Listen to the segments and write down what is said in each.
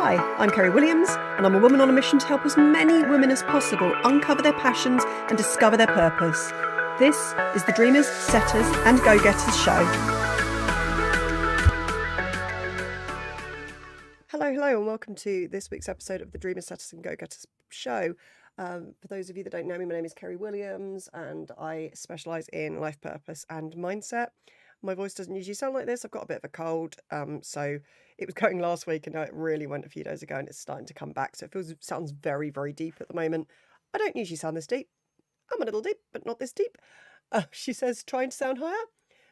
Hi, I'm Kerry Williams, and I'm a woman on a mission to help as many women as possible uncover their passions and discover their purpose. This is the Dreamers, Setters and Go-Getters show. Hello, and welcome to this week's episode of the Dreamers, Setters and Go-Getters show. For those of you that don't know me, my name is Kerry Williams, and I specialise in life purpose and mindset. My voice doesn't usually sound like this. I've got a bit of a cold, so it was going last week, and now it really went a few days ago, and it's starting to come back. So it sounds very, very deep at the moment. I don't usually sound this deep. I'm a little deep, but not this deep. She says, trying to sound higher.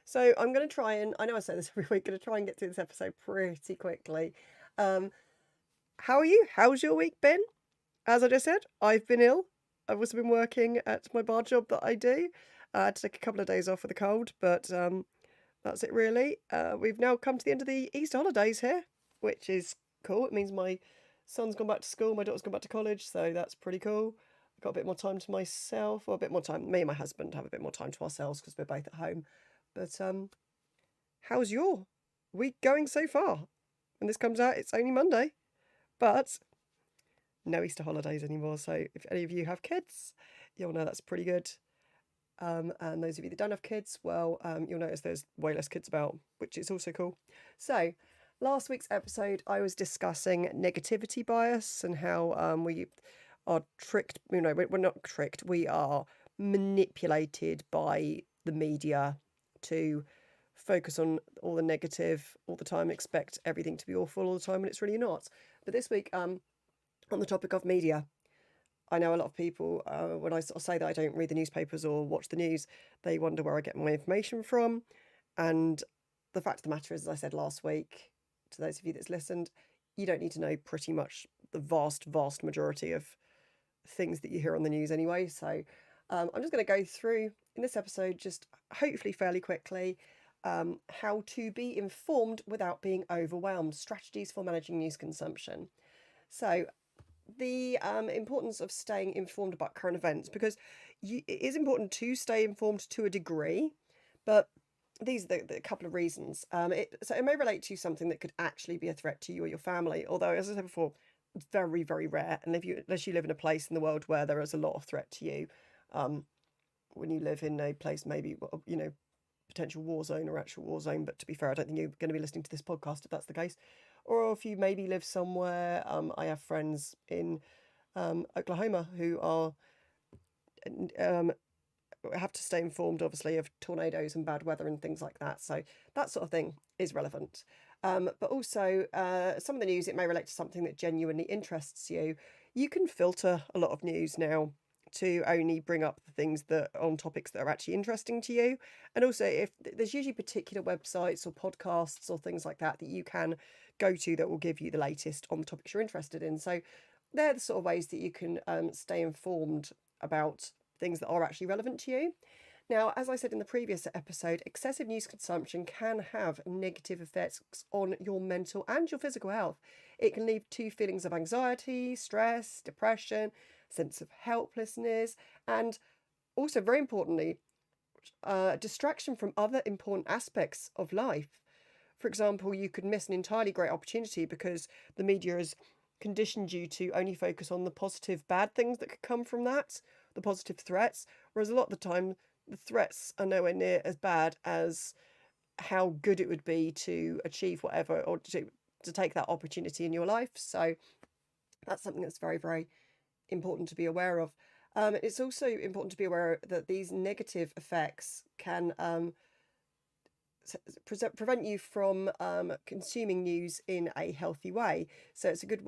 So I'm going to try and, I know I say this every week, going to try and get through this episode pretty quickly. How are you? How's your week been? As I just said, I've been ill. I've also been working at my bar job that I do. I had to take a couple of days off with a cold, but that's it really. We've now come to the end of the Easter holidays here, which is cool. It means my son's gone back to school, my daughter's gone back to college, so that's pretty cool. I've got a bit more time to myself, or a bit more time. Me and my husband have a bit more time to ourselves because we're both at home. But how's your week going so far? When this comes out, it's only Monday, but no Easter holidays anymore. So if any of you have kids, you'll know that's pretty good. And those of you that don't have kids, well, you'll notice there's way less kids about, which is also cool. So last week's episode, I was discussing negativity bias and how we are tricked. You know, we're not tricked. We are manipulated by the media to focus on all the negative all the time, expect everything to be awful all the time, and it's really not. But this week, on the topic of media, I know a lot of people, when I sort of say that I don't read the newspapers or watch the news, they wonder where I get my information from. And the fact of the matter is, as I said last week, to those of you that's listened, you don't need to know pretty much the vast, vast majority of things that you hear on the news anyway. So I'm just going to go through in this episode, just hopefully fairly quickly, how to be informed without being overwhelmed, strategies for managing news consumption. So the importance of staying informed about current events, because it is important to stay informed to a degree, but these are the couple of reasons. So it may relate to something that could actually be a threat to you or your family, although, as I said before, it's very, very rare. And unless you live in a place in the world where there is a lot of threat to you, when you live in a place maybe, you know, potential war zone or actual war zone, but to be fair, I don't think you're going to be listening to this podcast if that's the case. Or if you maybe live somewhere, I have friends in Oklahoma who are have to stay informed, obviously, of tornadoes and bad weather and things like that. So that sort of thing is relevant. But also, some of the news, it may relate to something that genuinely interests you. You can filter a lot of news now to only bring up the things that on topics that are actually interesting to you. And also, if there's usually particular websites or podcasts or things like that that you can go to that will give you the latest on the topics you're interested in. So they're the sort of ways that you can stay informed about things that are actually relevant to you. Now, as I said in the previous episode, excessive news consumption can have negative effects on your mental and your physical health. It can lead to feelings of anxiety, stress, depression, sense of helplessness, and also, very importantly, distraction from other important aspects of life. For example, you could miss an entirely great opportunity because the media has conditioned you to only focus on the positive bad things that could come from that, the positive threats, whereas a lot of the time the threats are nowhere near as bad as how good it would be to achieve whatever or to take that opportunity in your life. So that's something that's very, very important to be aware of. It's also important to be aware that these negative effects can prevent you from consuming news in a healthy way. So it's a good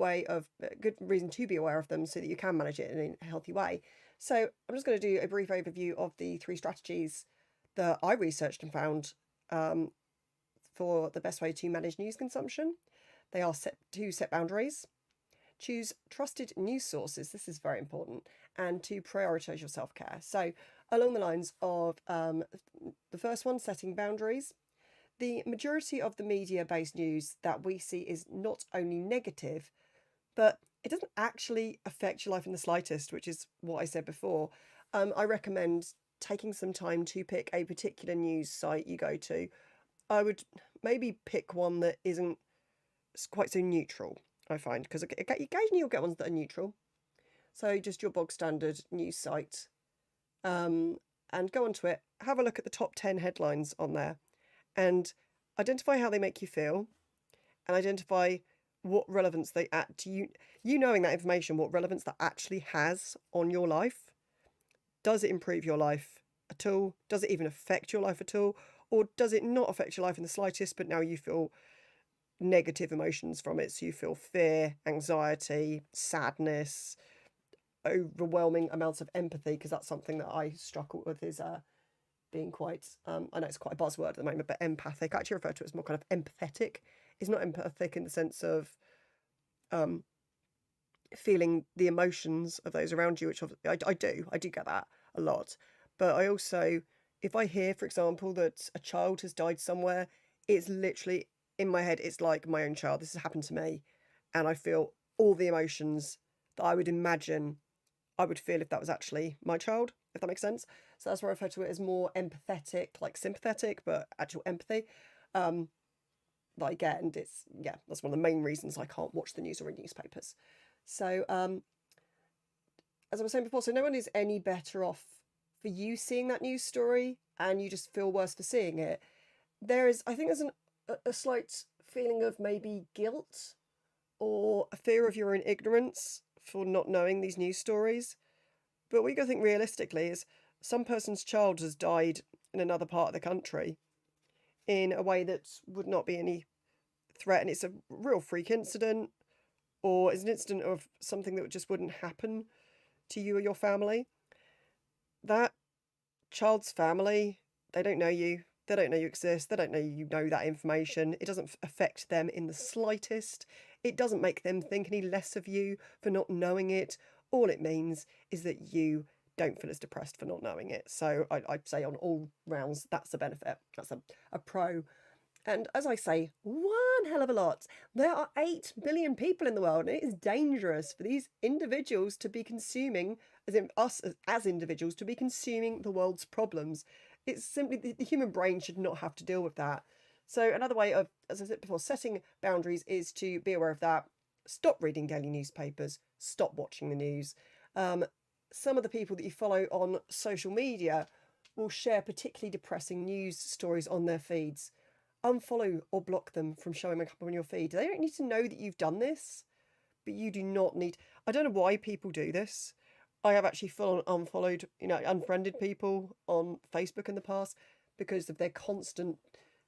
reason to be aware of them so that you can manage it in a healthy way. So I'm just going to do a brief overview of the 3 strategies that I researched and found for the best way to manage news consumption. They are set boundaries, choose trusted news sources, this is very important, and to prioritise your self-care. So along the lines of the first one, setting boundaries, the majority of the media-based news that we see is not only negative, but it doesn't actually affect your life in the slightest, which is what I said before. I recommend taking some time to pick a particular news site you go to. I would maybe pick one that isn't quite so neutral. I find, because occasionally you'll get ones that are neutral. So just your bog standard news site, and go onto it, have a look at the top 10 headlines on there, and identify how they make you feel, and identify what relevance they add to you. You knowing that information, what relevance that actually has on your life. Does it improve your life at all? Does it even affect your life at all? Or does it not affect your life in the slightest, but now you feel negative emotions from it? So you feel fear, anxiety, sadness, overwhelming amounts of empathy, because that's something that I struggle with, is being quite, I know it's quite a buzzword at the moment, but empathic. I actually refer to it as more kind of empathetic. It's not empathic in the sense of feeling the emotions of those around you, which I do get that a lot. But I also, if I hear, for example, that a child has died somewhere, it's literally in my head, it's like my own child. This has happened to me, and I feel all the emotions that I would imagine I would feel if that was actually my child, if that makes sense. So that's where I refer to it as more empathetic, like sympathetic, but actual empathy that I get. And it's, yeah, that's one of the main reasons I can't watch the news or read newspapers. So, as I was saying before, so no one is any better off for you seeing that news story, and you just feel worse for seeing it. I think there's a slight feeling of maybe guilt or a fear of your own ignorance for not knowing these news stories. But what you got to think realistically is some person's child has died in another part of the country in a way that would not be any threat, and it's a real freak incident, or it's an incident of something that just wouldn't happen to you or your family. That child's family, they don't know you. They don't know you exist. They don't know you know that information. It doesn't affect them in the slightest. It doesn't make them think any less of you for not knowing it. All it means is that you don't feel as depressed for not knowing it. So I'd say on all rounds, that's a benefit. That's a pro. And as I say, one hell of a lot. There are 8 billion people in the world, and it is dangerous for these individuals to be consuming, as in us as individuals, to be consuming the world's problems. It's simply, the human brain should not have to deal with that. So another way of, as I said before, setting boundaries is to be aware of that. Stop reading daily newspapers. Stop watching the news. Some of the people that you follow on social media will share particularly depressing news stories on their feeds. Unfollow or block them from showing up on your feed. They don't need to know that you've done this, but you do not need. I don't know why people do this. I have actually full on unfollowed, unfriended people on Facebook in the past because of their constant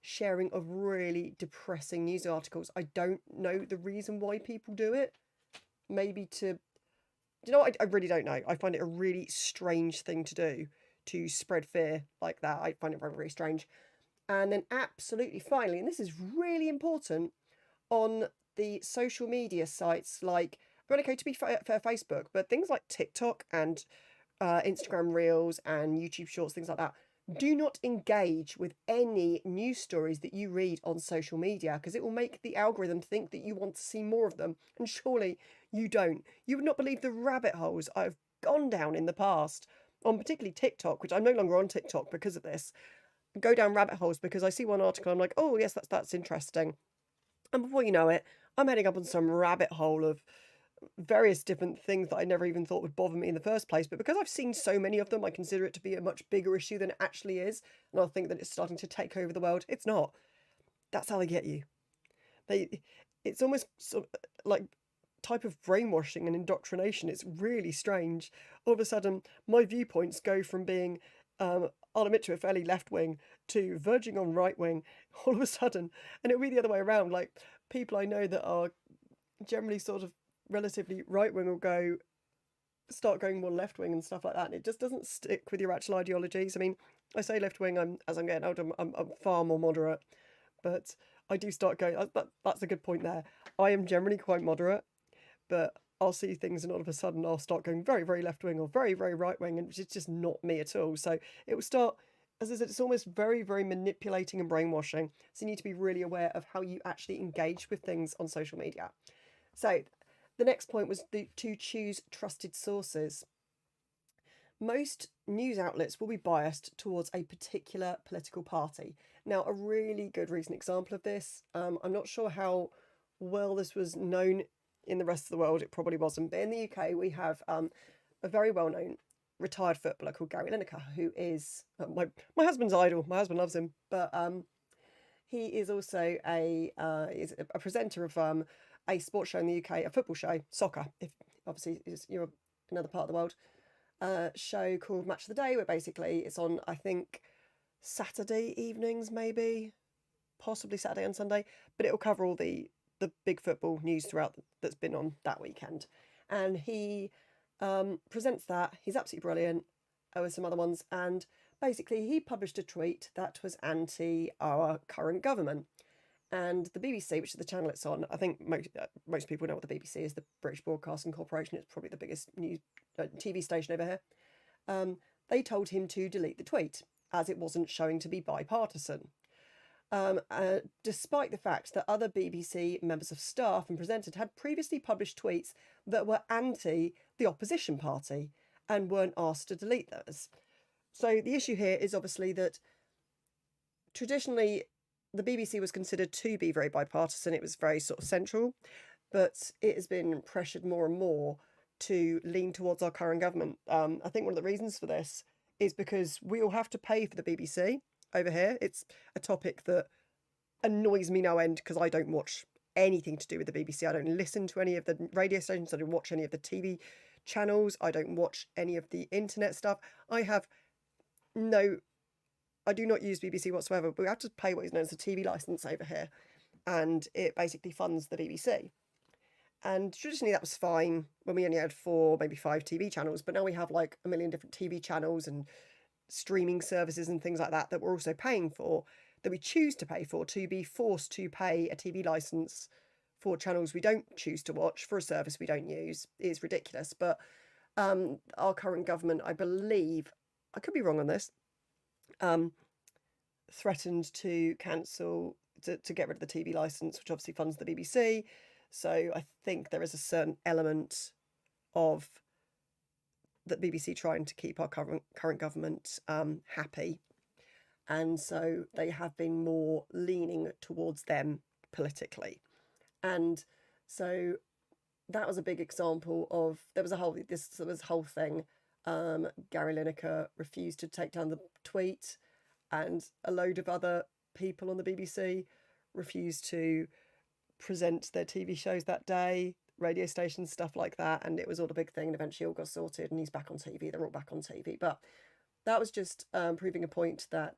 sharing of really depressing news articles. I don't know the reason why people do it. Maybe to, I really don't know. I find it a really strange thing to do, to spread fear like that. I find it very, very strange. And then absolutely finally, and this is really important, on the social media sites like, okay, to be fair, Facebook, but things like TikTok and Instagram Reels and YouTube Shorts, things like that, do not engage with any news stories that you read on social media, because it will make the algorithm think that you want to see more of them. And surely you don't. You would not believe the rabbit holes I've gone down in the past on particularly TikTok, which I'm no longer on TikTok because of this. Go down rabbit holes because I see one article, I'm like, oh yes, that's interesting. And before you know it, I'm heading up on some rabbit hole of various different things that I never even thought would bother me in the first place. But because I've seen so many of them, I consider it to be a much bigger issue than it actually is. And I think that it's starting to take over the world. It's not. That's how they get you. It's almost sort of like type of brainwashing and indoctrination. It's really strange. All of a sudden, my viewpoints go from being, I'll admit, to a fairly left wing to verging on right wing all of a sudden. And it'll be the other way around. Like, people I know that are generally sort of relatively right wing will start going more left wing and stuff like that, and it just doesn't stick with your actual ideologies. I mean, I say left wing, as I'm getting older, I'm far more moderate, but I do start going. That's a good point there. I am generally quite moderate, but I'll see things and all of a sudden I'll start going very, very left wing or very, very right wing, and it's just not me at all. So it will start, as I said, it's almost very, very manipulating and brainwashing. So you need to be really aware of how you actually engage with things on social media. So the next point was to choose trusted sources. Most news outlets will be biased towards a particular political party. Now, a really good recent example of this, I'm not sure how well this was known in the rest of the world it probably wasn't. But in the UK, we have a very well-known retired footballer called Gary Lineker, who is my husband's idol. My husband loves him, but he is also a presenter of a sports show in the UK, a football show, soccer. If obviously you're another part of the world, show called Match of the Day, where basically it's on, I think, Saturday evenings, maybe, possibly Saturday and Sunday, but it will cover all the big football news throughout that's been on that weekend, and he presents that. He's absolutely brilliant. With some other ones, and basically he published a tweet that was anti our current government. And the BBC, which is the channel it's on, I think most people know what the BBC is, the British Broadcasting Corporation. It's probably the biggest news TV station over here. They told him to delete the tweet as it wasn't showing to be bipartisan. Despite the fact that other BBC members of staff and presenters had previously published tweets that were anti the opposition party and weren't asked to delete those. So the issue here is obviously that traditionally the BBC was considered to be very bipartisan. It was very sort of central, but it has been pressured more and more to lean towards our current government. I think one of the reasons for this is because we all have to pay for the BBC over here. It's a topic that annoys me no end because I don't watch anything to do with the BBC. I don't listen to any of the radio stations. I don't watch any of the TV channels. I don't watch any of the internet stuff. I do not use BBC whatsoever, but we have to pay what is known as a TV license over here, and it basically funds the BBC. And traditionally that was fine when we only had 4, maybe 5 TV channels, but now we have like a million different TV channels and streaming services and things like that we're also paying for, that we choose to pay for, to be forced to pay a TV license for channels we don't choose to watch for a service we don't use is ridiculous. But our current government, I believe, I could be wrong on this, threatened to cancel, to get rid of the TV license, which obviously funds the BBC. So I think there is a certain element of the BBC trying to keep our current government happy. And so they have been more leaning towards them politically. And so that was a big example of, there was a whole thing. Gary Lineker refused to take down the tweet, and a load of other people on the BBC refused to present their TV shows that day, radio stations, stuff like that. And it was all a big thing, and eventually all got sorted and he's back on TV. They're all back on TV. But that was just proving a point that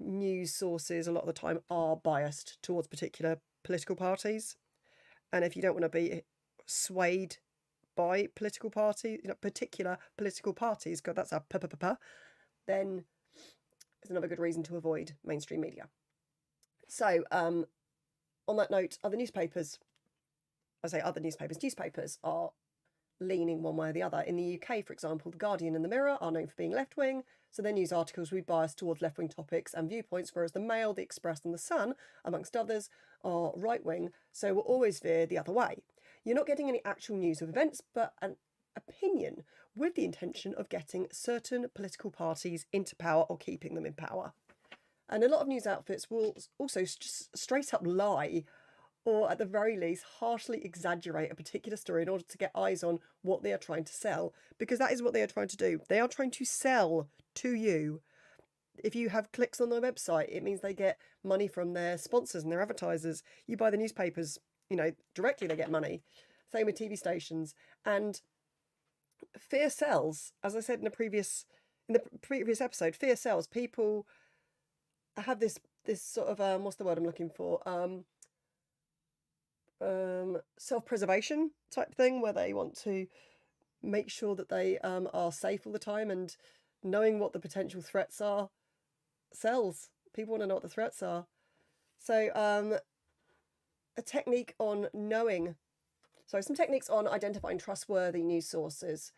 news sources a lot of the time are biased towards particular political parties. And if you don't want to be swayed by political parties, particular political parties, God, that's a then it's another good reason to avoid mainstream media. So on that note, newspapers are leaning one way or the other. In the UK, for example, The Guardian and The Mirror are known for being left-wing, so their news articles will be biased towards left-wing topics and viewpoints, whereas The Mail, The Express and The Sun, amongst others, are right-wing, so will always veer the other way. You're not getting any actual news of events, but an opinion with the intention of getting certain political parties into power or keeping them in power. And a lot of news outfits will also just straight up lie, or at the very least harshly exaggerate a particular story in order to get eyes on what they are trying to sell, because that is what they are trying to do. They are trying to sell to you. If you have clicks on their website, it means they get money from their sponsors and their advertisers. You buy the newspapers, directly they get money. Same with TV stations. And fear sells. As I said in the previous episode, fear sells. People have this sort of what's the word I'm looking for? Self-preservation type thing, where they want to make sure that they are safe all the time, and knowing what the potential threats are sells. People want to know what the threats are. So some techniques on identifying trustworthy news sources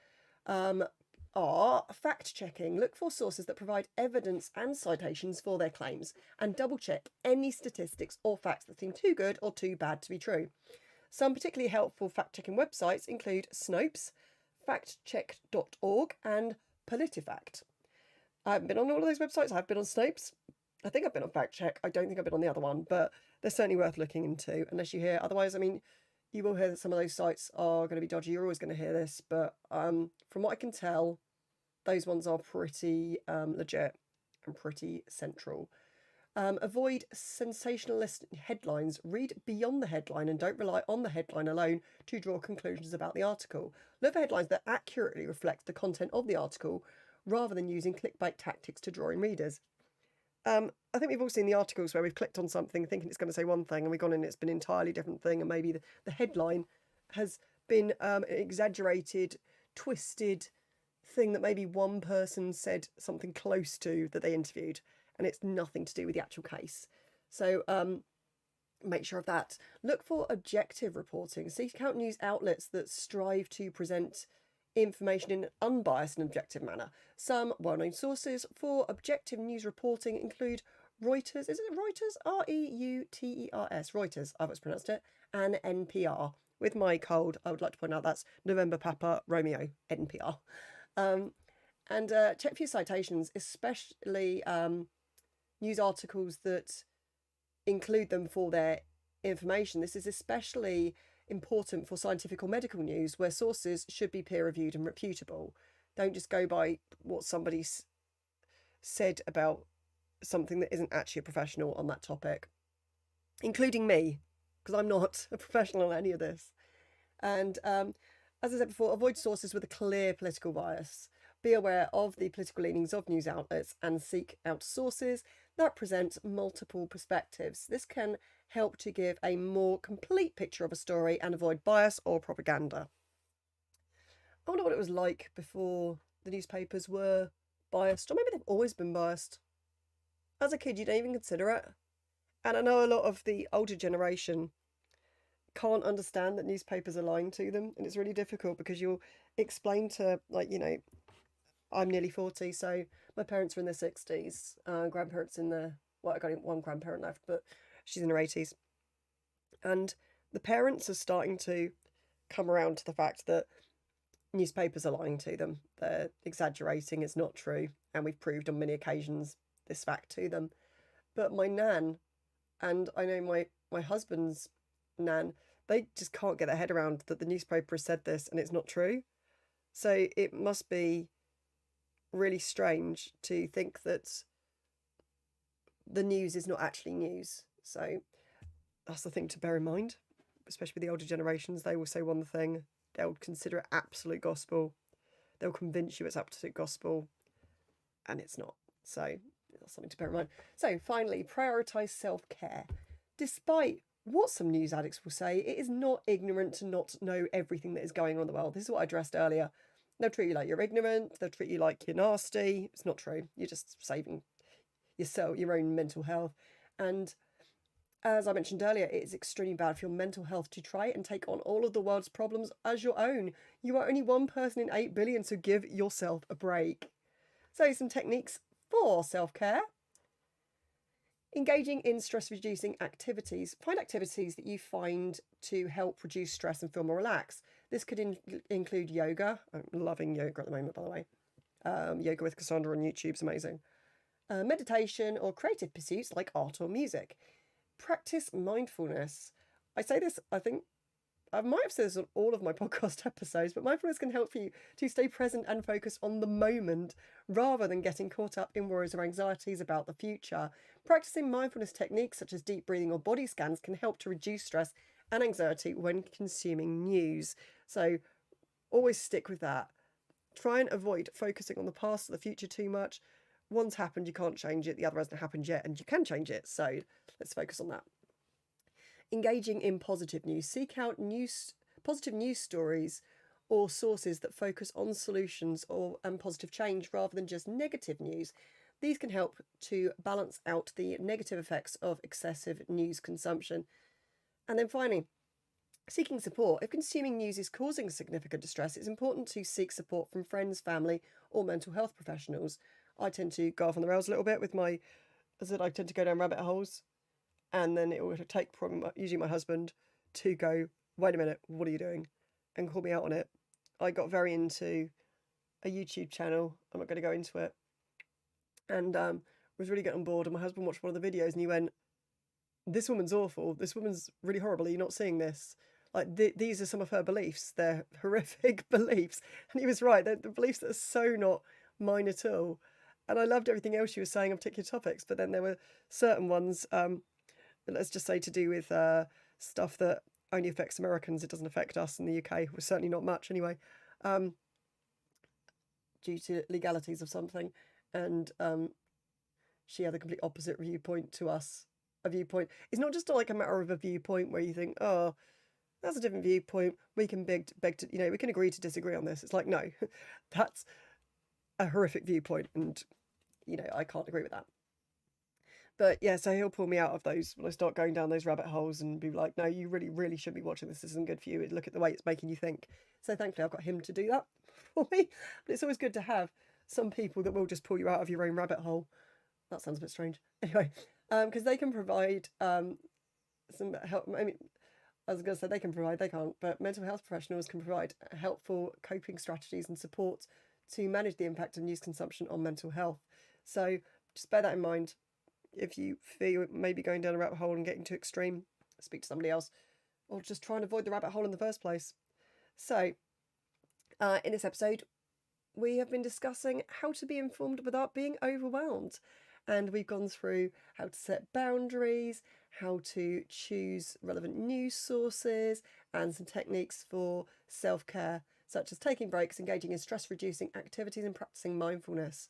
are fact-checking. Look for sources that provide evidence and citations for their claims, and double-check any statistics or facts that seem too good or too bad to be true. Some particularly helpful fact-checking websites include Snopes, factcheck.org and PolitiFact. I haven't been on all of those websites. I've been on Snopes. I think I've been on FactCheck. I don't think I've been on the other one, but they're certainly worth looking into, unless you hear otherwise. I mean, you will hear that some of those sites are going to be dodgy. You're always going to hear this, but from what I can tell, those ones are pretty legit and pretty central. Avoid sensationalist headlines. Read beyond the headline and don't rely on the headline alone to draw conclusions about the article. Look for headlines that accurately reflect the content of the article rather than using clickbait tactics to draw in readers. I think we've all seen the articles where we've clicked on something thinking it's going to say one thing and we've gone in and it's been an entirely different thing, and maybe the headline has been an exaggerated, twisted thing that maybe one person said something close to that they interviewed, and it's nothing to do with the actual case. So make sure of that. Look for objective reporting. Seek out news outlets that strive to present information in an unbiased and objective manner. Some well-known sources for objective news reporting include Reuters. Is it Reuters? Reuters. Reuters, I've always pronounced it. And NPR. With my cold, I would like to point out that's November Papa Romeo, NPR. And check for your citations, especially news articles that include them for their information. This is especially important for scientific or medical news, where sources should be peer-reviewed and reputable. Don't just go by what somebody's said about something that isn't actually a professional on that topic, including me, because I'm not a professional on any of this. And as I said before, avoid sources with a clear political bias. Be aware of the political leanings of news outlets and seek out sources that present multiple perspectives. This can help to give a more complete picture of a story and avoid bias or propaganda. I wonder what it was like before the newspapers were biased, or maybe they've always been biased. As a kid, you don't even consider it. And I know a lot of the older generation can't understand that newspapers are lying to them, and it's really difficult because you'll explain to, like, you know, I'm nearly 40, so my parents are in their 60s, grandparents in their, well, I got one grandparent left, but she's in her 80s. And the parents are starting to come around to the fact that newspapers are lying to them. They're exaggerating, it's not true, and we've proved on many occasions this fact to them. But my nan, and I know my husband's nan, they just can't get their head around that the newspaper has said this and it's not true. So it must be really strange to think that the news is not actually news. So that's the thing to bear in mind, especially with the older generations. They will say one thing, they'll consider it absolute gospel, they'll convince you it's absolute gospel, and it's not. So that's something to bear in mind. So finally, prioritise self-care. Despite what some news addicts will say, it is not ignorant to not know everything that is going on in the world. This is what I addressed earlier. They'll treat you like you're ignorant, they'll treat you like you're nasty. It's not true. You're just saving yourself, your own mental health. And as I mentioned earlier, it is extremely bad for your mental health to try and take on all of the world's problems as your own. You are only one person in 8 billion, so give yourself a break. So some techniques for self-care. Engaging in stress-reducing activities. Find activities that you find to help reduce stress and feel more relaxed. This could include yoga. I'm loving yoga at the moment, by the way. Yoga with Cassandra on YouTube is amazing. Meditation or creative pursuits like art or music. Practice mindfulness. I say this, I think, I might have said this on all of my podcast episodes, but mindfulness can help you to stay present and focused on the moment rather than getting caught up in worries or anxieties about the future. Practicing mindfulness techniques such as deep breathing or body scans can help to reduce stress and anxiety when consuming news. So always stick with that. Try and avoid focusing on the past or the future too much. One's happened, you can't change it. The other hasn't happened yet, and you can change it. So let's focus on that. Engaging in positive news. Seek out positive news stories or sources that focus on solutions and positive change rather than just negative news. These can help to balance out the negative effects of excessive news consumption. And then finally, seeking support. If consuming news is causing significant distress, it's important to seek support from friends, family, or mental health professionals. I tend to go off on the rails a little bit with I tend to go down rabbit holes. And then it would take probably usually my husband to go, wait a minute, what are you doing? And call me out on it. I got very into a YouTube channel. I'm not going to go into it. And was really getting on board. And my husband watched one of the videos and he went, this woman's awful. This woman's really horrible. Are you not seeing this? like these are some of her beliefs. They're horrific beliefs, and he was right. They're the beliefs that are so not mine at all. And I loved everything else she was saying on particular topics, but then there were certain ones, let's just say, to do with stuff that only affects Americans. It doesn't affect us in the UK. Well, certainly not much anyway, due to legalities of something. And she had a complete opposite viewpoint to us. A viewpoint. It's not just like a matter of a viewpoint where you think, oh, that's a different viewpoint. We can beg to, we can agree to disagree on this. It's like, no, that's a horrific viewpoint, and I can't agree with that. But yeah, so he'll pull me out of those when I start going down those rabbit holes and be like, no, you really, really shouldn't be watching this. This isn't good for you. Look at the way it's making you think. So thankfully I've got him to do that for me. But it's always good to have some people that will just pull you out of your own rabbit hole. That sounds a bit strange. Anyway, because they can provide some help. I mean, I was going to say they can provide, they can't, but mental health professionals can provide helpful coping strategies and support to manage the impact of news consumption on mental health. So just bear that in mind. If you feel maybe going down a rabbit hole and getting too extreme, speak to somebody else, or just try and avoid the rabbit hole in the first place. So, in this episode, we have been discussing how to be informed without being overwhelmed. And we've gone through how to set boundaries, how to choose relevant news sources, and some techniques for self-care, such as taking breaks, engaging in stress-reducing activities, and practicing mindfulness.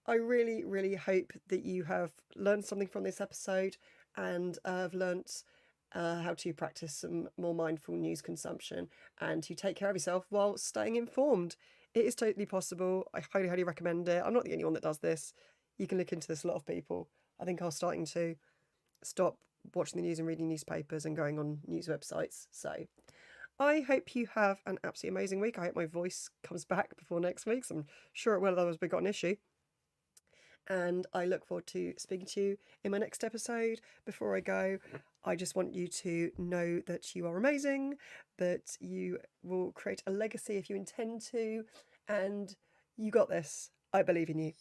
I really, really hope that you have learned something from this episode and have learnt how to practice some more mindful news consumption and to take care of yourself while staying informed. It is totally possible. I highly, highly recommend it. I'm not the only one that does this. You can look into this, a lot of people, I think, are starting to stop watching the news and reading newspapers and going on news websites. So I hope you have an absolutely amazing week. I hope my voice comes back before next week. So I'm sure it will, otherwise we've got an issue. And I look forward to speaking to you in my next episode. Before I go, I just want you to know that you are amazing, that you will create a legacy if you intend to, and you got this. I believe in you.